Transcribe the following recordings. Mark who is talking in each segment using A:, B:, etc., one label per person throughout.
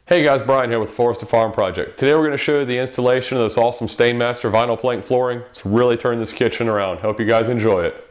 A: Hey guys, Brian here with Forest Farm Project. Today we're going to show you the installation of this awesome Stainmaster vinyl plank flooring. It's really turned this kitchen around. Hope you guys enjoy it.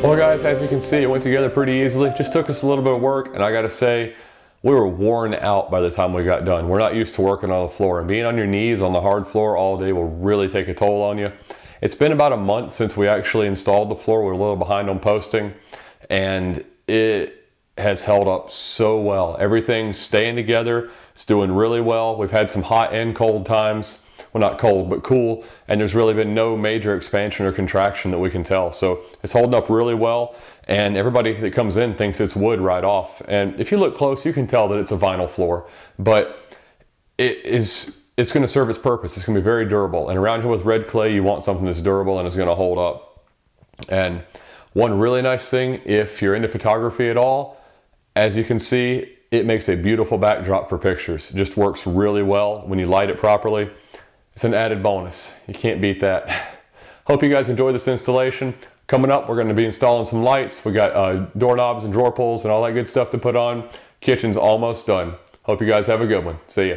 A: Well guys, as you can see, it went together pretty easily. Just took us a little bit of work, and I gotta say, we were worn out by the time we got done. We're not used to working on the floor, and being on your knees on the hard floor all day will really take a toll on you. It's been about a month since we actually installed the floor. We're a little behind on posting, and it has held up so well. Everything's staying together. It's doing really well. We've had some hot and cold times. Well, not cold, but cool. And there's really been no major expansion or contraction that we can tell. So it's holding up really well. And everybody that comes in thinks it's wood right off. And if you look close, you can tell that it's a vinyl floor, but it's going to serve its purpose. It's going to be very durable. And around here with red clay, you want something that's durable and is going to hold up. And one really nice thing, if you're into photography at all, as you can see, it makes a beautiful backdrop for pictures. It just works really well when you light it properly. It's an added bonus. You can't beat that. Hope you guys enjoy this installation. Coming up, we're going to be installing some lights. We got doorknobs and drawer pulls and all that good stuff to put on. Kitchen's almost done. Hope you guys have a good one. See ya.